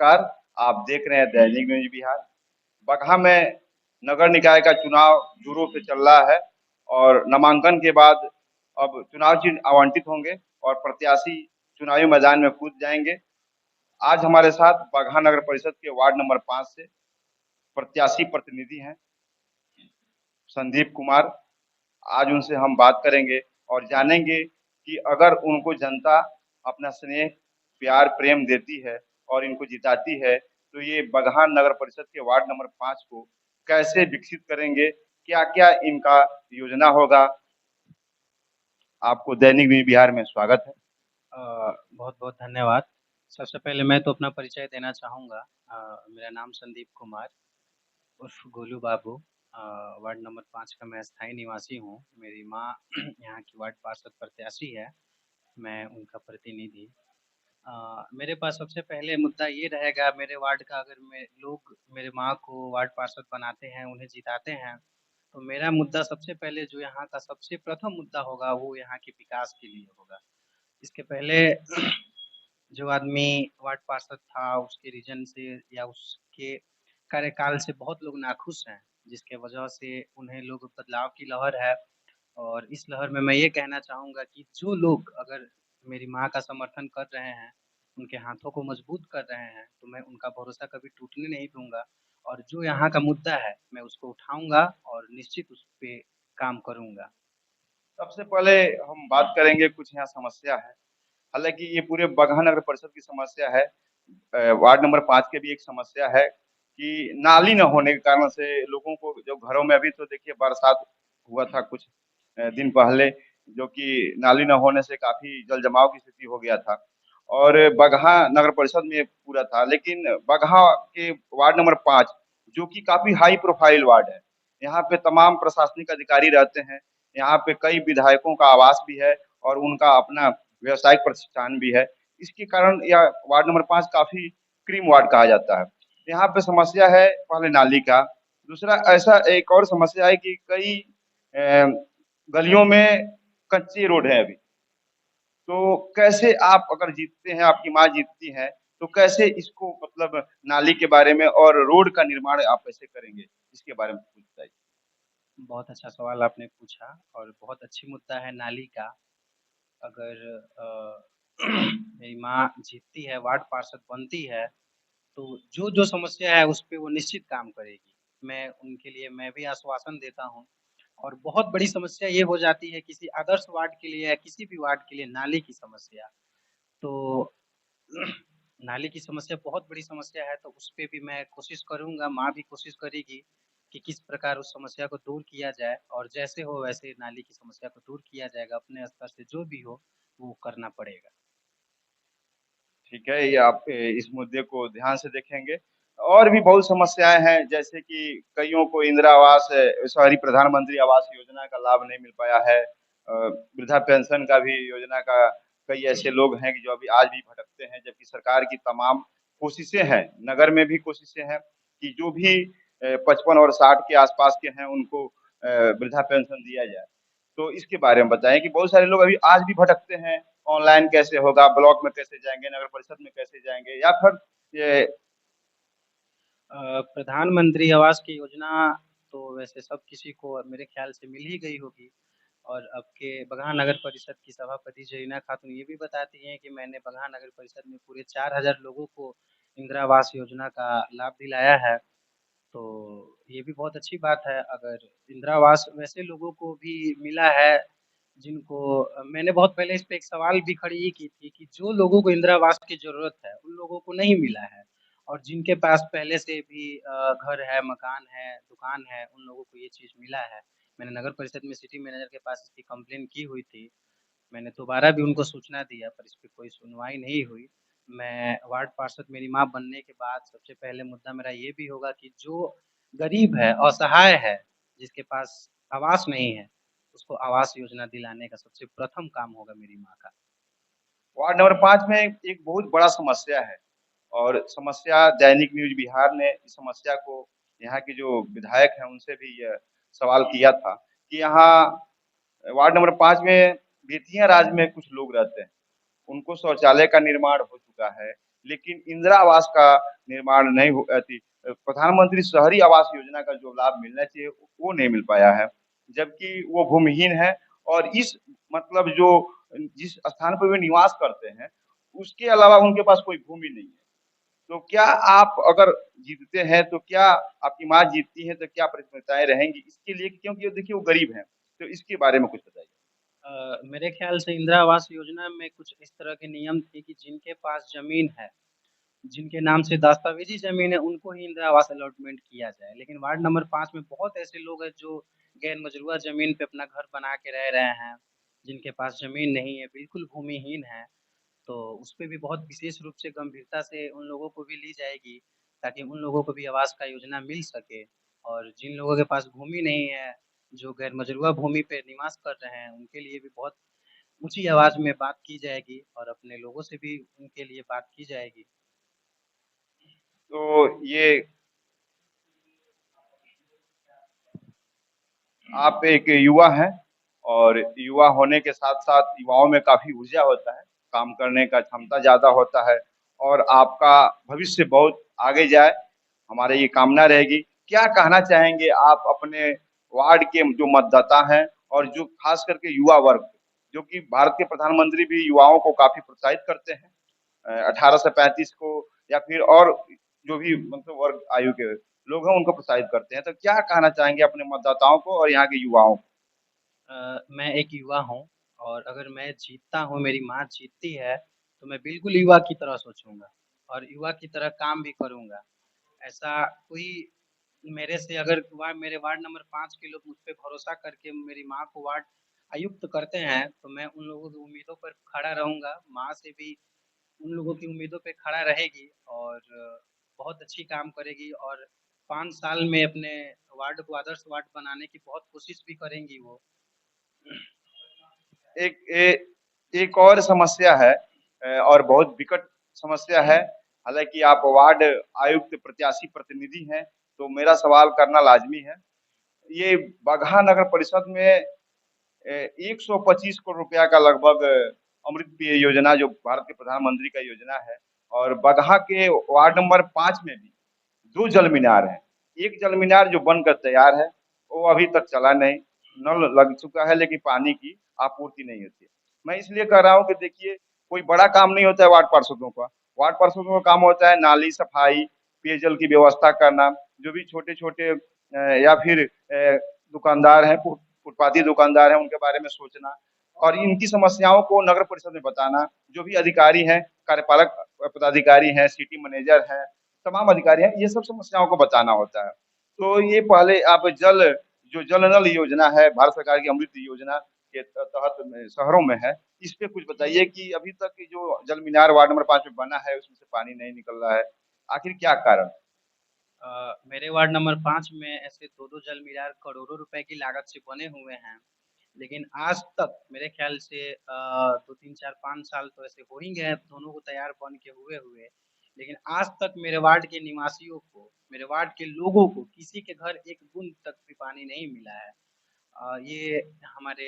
नमस्कार। आप देख रहे हैं दैनिक न्यूज बिहार। बगहा में नगर निकाय का चुनाव जोरों से चल रहा है और नामांकन के बाद अब चुनाव चिन्ह आवंटित होंगे और प्रत्याशी चुनावी मैदान में कूद जाएंगे। आज हमारे साथ बगहा नगर परिषद के वार्ड नंबर 5 से प्रत्याशी प्रतिनिधि हैं संदीप कुमार। आज उनसे हम बात करेंगे और जानेंगे कि अगर उनको जनता अपना स्नेह, प्यार, प्रेम देती है और इनको जिताती है, तो ये बगहा नगर परिषद के वार्ड नंबर 5 को कैसे विकसित करेंगे, क्या-क्या इनका योजना होगा। आपको दैनिक न्यूज बिहार में स्वागत है। बहुत-बहुत धन्यवाद। सबसे पहले मैं तो अपना परिचय देना चाहूँगा। मेरा नाम संदीप कुमार उर्फ गोलू बाबू, वार्ड नंबर 5 का मैं स्थायी निवासी हूँ। मेरी माँ यहाँ की वार्ड पार्षद प्रत्याशी है, मैं उनका प्रतिनिधि। मेरे पास सबसे पहले मुद्दा ये रहेगा मेरे वार्ड का, अगर लोग मेरे माँ को वार्ड पार्षद बनाते हैं, उन्हें जिताते हैं, तो मेरा मुद्दा सबसे पहले जो यहाँ का सबसे प्रथम मुद्दा होगा, वो यहाँ के विकास के लिए होगा। इसके पहले जो आदमी वार्ड पार्षद था, उसके रीजन से या उसके कार्यकाल से बहुत लोग नाखुश हैं, जिसके वजह से उन्हें लोग बदलाव की लहर है। और इस लहर में मैं ये कहना चाहूँगा कि जो लोग अगर मेरी माँ का समर्थन कर रहे हैं, उनके हाथों को मजबूत कर रहे हैं, तो मैं उनका भरोसा कभी टूटने नहीं दूँगा और जो यहाँ का मुद्दा है, मैं उसको उठाऊँगा और निश्चित उस पे काम करूँगा। सबसे पहले हम बात करेंगे, कुछ यहाँ समस्या है। हालाँकि ये पूरे बगहा नगर परिषद की समस्या है। वार्ड नंबर 5 की भी एक समस्या है कि नाली न होने के कारण से लोगों को जो घरों में, अभी तो देखिए बरसात हुआ था कुछ दिन पहले, जो कि नाली न होने से काफ़ी जल-जमाव की स्थिति हो गया था और बगहा नगर परिषद में पूरा था। लेकिन बगहा के वार्ड नंबर 5, जो कि काफ़ी हाई प्रोफाइल वार्ड है, यहाँ पे तमाम प्रशासनिक अधिकारी रहते हैं। यहाँ पे कई विधायकों का आवास भी है और उनका अपना व्यावसायिक प्रतिष्ठान भी है। इसके कारण यह वार्ड नंबर 5 काफ़ी क्रीम वार्ड कहा जाता है। यहाँ पे समस्या है पहले नाली का, दूसरा ऐसा एक और समस्या है कि कई गलियों में कच्ची रोड है अभी। तो कैसे आप अगर जीतते हैं, आपकी माँ जीतती हैं, तो कैसे इसको मतलब नाली के बारे में और रोड का निर्माण आप कैसे करेंगे? इसके बारे में कुछ बताइए। बहुत अच्छा सवाल आपने पूछा और बहुत अच्छी मुद्दा है नाली का। अगर मेरी माँ जीतती है, वार्ड पार्षद बनती है, तो जो-जो समस्या है उस पे वो निश्चित काम करेगी। मैं भी आश्वासन देता हूँ और बहुत बड़ी समस्या ये हो जाती है किसी आदर्श वार्ड के लिए या किसी भी वार्ड के लिए नाली की समस्या। तो नाली की समस्या बहुत बड़ी समस्या है, तो उस पे भी मैं कोशिश करूँगा, माँ भी कोशिश करेगी कि किस प्रकार उस समस्या को दूर किया जाए और जैसे हो वैसे नाली की समस्या को दूर किया जाएगा। अपने स्तर से जो भी हो, वो करना पड़ेगा। ठीक है, ये आप इस मुद्दे को ध्यान से देखेंगे। और भी बहुत समस्याएँ हैं, जैसे कि कइयों को इंदिरा आवास, सॉरी, प्रधानमंत्री आवास योजना का लाभ नहीं मिल पाया है। वृद्धा पेंशन का भी योजना का कई ऐसे लोग हैं कि जो अभी आज भी भटकते हैं, जबकि सरकार की तमाम कोशिशें हैं, नगर में भी कोशिशें हैं कि जो भी 55 और 60 के आस-पास के हैं, उनको वृद्धा पेंशन दिया जाए। तो इसके बारे में बताएँ कि बहुत सारे लोग अभी आज भी भटकते हैं, ऑनलाइन कैसे होगा, ब्लॉक में कैसे जाएँगे, नगर परिषद में कैसे जाएँगे, या फिर ये प्रधानमंत्री आवास की योजना तो वैसे सब किसी को मेरे ख्याल से मिल ही गई होगी और अब के बगहा नगर परिषद की सभापति जरीना खातून ये भी बताती हैं कि मैंने बगहा नगर परिषद में पूरे 4000 लोगों को इंदिरा आवास योजना का लाभ दिलाया है। तो ये भी बहुत अच्छी बात है। अगर इंदिरा आवास वैसे लोगों को भी मिला है जिनको मैंने बहुत पहले इस पे एक सवाल भी खड़ी ही की थी कि जो लोगों को इंदिरा आवास की ज़रूरत है, उन लोगों को नहीं मिला है और जिनके पास पहले से भी घर है, मकान है, दुकान है, उन लोगों को ये चीज़ मिला है। मैंने नगर परिषद में सिटी मैनेजर के पास इसकी कंप्लेन की हुई थी। मैंने दोबारा भी उनको सूचना दिया पर इस पे कोई सुनवाई नहीं हुई। मैं वार्ड पार्षद मेरी माँ बनने के बाद सबसे पहले मुद्दा मेरा ये भी होगा कि जो गरीब है, असहाय है, जिसके पास आवास नहीं है, उसको आवास योजना दिलाने का सबसे प्रथम काम होगा मेरी माँ का। वार्ड नंबर 5 में एक बहुत बड़ा समस्या है और समस्या दैनिक न्यूज़ बिहार ने इस समस्या को यहाँ के जो विधायक हैं, उनसे भी यह सवाल किया था कि यहाँ वार्ड नंबर 5 में बेतिया राज में कुछ लोग रहते हैं। उनको शौचालय का निर्माण हो चुका है, लेकिन इंदिरा आवास का निर्माण नहीं हो प्रधानमंत्री शहरी आवास योजना का जो लाभ मिलना चाहिए वो नहीं मिल पाया है, जबकि वो भूमिहीन है। और इस मतलब जो जिस स्थान पर वे निवास करते हैं उसके अलावा उनके पास कोई भूमि नहीं है। तो क्या आप अगर जीतते हैं तो क्या आपकी माँ जीतती है तो क्या प्राथमिकताएं रहेंगी इसके लिए, क्योंकि देखिए वो गरीब हैं, तो इसके बारे में कुछ बताइए। मेरे ख्याल से इंदिरा आवास योजना में कुछ इस तरह के नियम थे कि जिनके पास ज़मीन है, जिनके नाम से दस्तावेज़ी ज़मीन है, उनको ही इंदिरा आवास अलॉटमेंट किया जाए। लेकिन वार्ड नंबर 5 में बहुत ऐसे लोग हैं जो गैर मजरूआ ज़मीन पे अपना घर बना के रह रहे हैं, जिनके पास ज़मीन नहीं है, बिल्कुल भूमिहीन हैं। तो उसपे भी बहुत विशेष रूप से गंभीरता से उन लोगों को भी ली जाएगी, ताकि उन लोगों को भी आवास का योजना मिल सके। और जिन लोगों के पास भूमि नहीं है, जो गैर मजरूआ भूमि पे निवास कर रहे हैं, उनके लिए भी बहुत ऊँची आवाज़ में बात की जाएगी और अपने लोगों से भी उनके लिए बात की जाएगी। तो ये आप एक युवा हैं और युवा होने के साथ-साथ युवाओं में काफ़ी ऊर्जा होता है, काम करने का क्षमता ज़्यादा होता है और आपका भविष्य बहुत आगे जाए, हमारी ये कामना रहेगी। क्या कहना चाहेंगे आप अपने वार्ड के जो मतदाता हैं और जो खास करके युवा वर्ग, जो कि भारत के प्रधानमंत्री भी युवाओं को काफ़ी प्रोत्साहित करते हैं, 18 से 35 को या फिर और जो भी मतलब वर्ग आयु के लोग हैं उनको प्रोत्साहित करते हैं। तो क्या कहना चाहेंगे अपने मतदाताओं को और यहाँ के युवाओं को? मैं एक युवा हूँ और अगर मैं जीतता हूँ, मेरी माँ जीतती है, तो मैं बिल्कुल युवा की तरह सोचूँगा और युवा की तरह काम भी करूँगा। ऐसा कोई मेरे से अगर मेरे वार्ड नंबर 5 के लोग मुझ पे भरोसा करके मेरी माँ को वार्ड आयुक्त करते हैं, तो मैं उन लोगों की उम्मीदों पर खड़ा रहूँगा। माँ से भी उन लोगों की उम्मीदों पे खड़ा रहेगी और बहुत अच्छी काम करेगी और 5 साल में अपने वार्ड को आदर्श वार्ड बनाने की बहुत कोशिश भी करेंगी वो। एक एक और समस्या है और बहुत विकट समस्या है। हालाँकि आप वार्ड आयुक्त प्रत्याशी प्रतिनिधि हैं, तो मेरा सवाल करना लाज़मी है। ये बगहा नगर परिषद में 125 करोड़ रुपया का लगभग अमृत पेय योजना जो भारत के प्रधानमंत्री का योजना है, और बगहा के वार्ड नंबर 5 में भी 2 जल मीनार हैं। एक जल मीनार जो बनकर तैयार है, वो अभी तक चला नहीं, नल लग चुका है लेकिन पानी की आपूर्ति नहीं होती है। मैं इसलिए कह रहा हूँ कि देखिए कोई बड़ा काम नहीं होता है वार्ड पार्षदों का। वार्ड पार्षदों का काम होता है नाली सफाई, पेयजल की व्यवस्था करना, जो भी छोटे-छोटे या फिर दुकानदार हैं, फुटपाती दुकानदार हैं, उनके बारे में सोचना और इनकी समस्याओं को नगर परिषद में बताना। जो भी अधिकारी हैं, कार्यपालक पदाधिकारी हैं, सिटी मैनेजर हैं, तमाम अधिकारी हैं, ये सब समस्याओं को बताना होता है। तो ये पहले आप जल नल योजना है, भारत सरकार की अमृत योजना के तहत में शहरों में है, इस पे कुछ बताइए कि अभी तक जो जल मीनार वार्ड नंबर 5 में बना है, उसमें से पानी नहीं निकल रहा है। आखिर क्या कारण? मेरे वार्ड नंबर 5 में ऐसे 2-2 जल मीनार करोड़ों रुपए की लागत से बने हुए हैं। लेकिन आज तक मेरे ख़्याल से 2, 3, 4, 5 साल तो ऐसे हो ही गए हैं दोनों को तैयार बन के हुए। लेकिन आज तक मेरे वार्ड के निवासियों को, मेरे वार्ड के लोगों को किसी के घर एक बूँद तक भी पानी नहीं मिला है। ये हमारे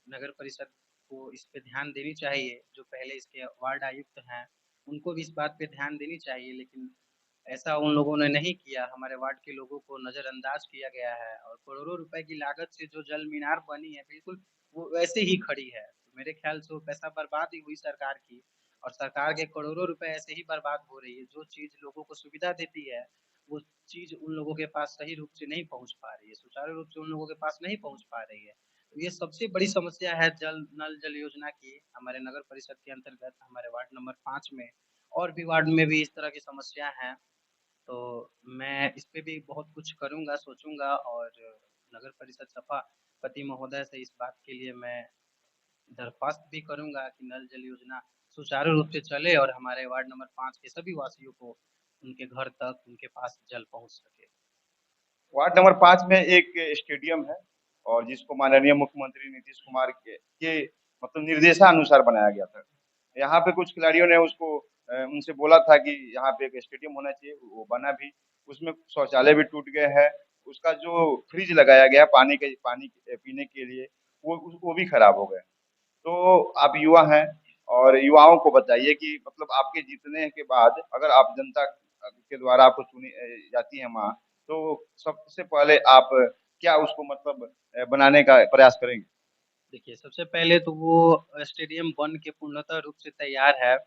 नगर परिषद को इस पे ध्यान देनी चाहिए, जो पहले इसके वार्ड आयुक्त हैं, उनको भी इस बात पे ध्यान देनी चाहिए, लेकिन ऐसा उन लोगों ने नहीं किया। हमारे वार्ड के लोगों को नज़रअंदाज किया गया है और करोड़ों रुपए की लागत से जो जल मीनार बनी है, बिल्कुल वो वैसे ही खड़ी है। तो मेरे ख़्याल से वो पैसा बर्बाद ही हुई सरकार की और सरकार के करोड़ों रुपए ऐसे ही बर्बाद हो रही है। जो चीज़ लोगों को सुविधा देती है, वो चीज़ उन लोगों के पास सही रूप से नहीं पहुँच पा रही है, सुचारू रूप से उन लोगों के पास नहीं पहुँच पा रही है। तो ये सबसे बड़ी समस्या है जल योजना की हमारे नगर परिषद के अंतर्गत हमारे वार्ड नंबर 5 में और भी वार्ड में भी इस तरह की समस्या हैं। तो मैं इस पे भी बहुत कुछ करूँगा, सोचूँगा और नगर परिषद सभापति महोदय से इस बात के लिए मैं दरख्वास्त भी करूँगा कि नल जल योजना सुचारू रूप से चले और हमारे वार्ड नंबर 5 के सभी वासियों को उनके घर तक, उनके पास जल पहुँच सके। वार्ड नंबर 5 में एक स्टेडियम है और जिसको माननीय मुख्यमंत्री नीतीश कुमार के मतलब निर्देशानुसार बनाया गया था। यहाँ पे कुछ खिलाड़ियों ने उसको उनसे बोला था कि यहाँ पे एक स्टेडियम होना चाहिए, वो बना भी। उसमें शौचालय भी टूट गए हैं। उसका जो फ्रिज लगाया गया पानी पीने के लिए, वो भी खराब हो गए। तो आप युवा हैं, और युवाओं को बताइए कि मतलब आपके जीतने के बाद अगर आप जनता के द्वारा आपको चुनी जाती है वहाँ, तो सबसे पहले आप क्या उसको मतलब बनाने का प्रयास करेंगे? देखिए, सबसे पहले तो वो स्टेडियम बन के पूर्णतः रूप से तैयार है।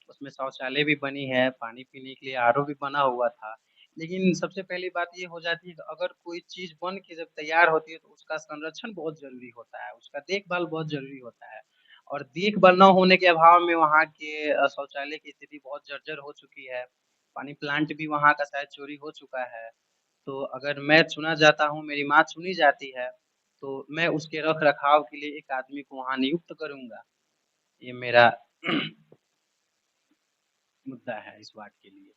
उसमें शौचालय भी बनी है, पानी पीने के लिए आरओ भी बना हुआ था। लेकिन सबसे पहली बात ये हो जाती है कि अगर कोई चीज़ बन के जब तैयार होती है तो उसका संरक्षण बहुत ज़रूरी होता है, उसका देखभाल बहुत ज़रूरी होता है। और देखभाल ना होने के अभाव में वहाँ के शौचालय की स्थिति बहुत जर्जर हो चुकी है। पानी प्लांट भी वहाँ का शायद चोरी हो चुका है। तो अगर मैं चुना जाता हूँ, मेरी माँ चुनी जाती है, तो मैं उसके रख-रखाव के लिए एक आदमी को वहाँ नियुक्त करूँगा। ये मेरा मुद्दा है इस वार्ड के लिए।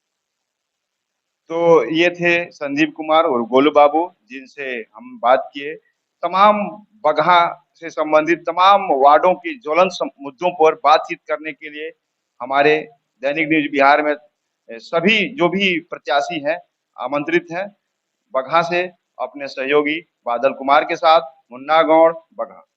तो ये थे संजीव कुमार और गोलू बाबू, जिनसे हम बात किए तमाम बगहा से संबंधित तमाम वार्डों की ज्वलंत मुद्दों पर बातचीत करने के लिए हमारे दैनिक न्यूज बिहार में सभी जो भी प्रत्याशी हैं आमंत्रित हैं। बगहा से अपने सहयोगी बादल कुमार के साथ मुन्ना गौड़, बगहा।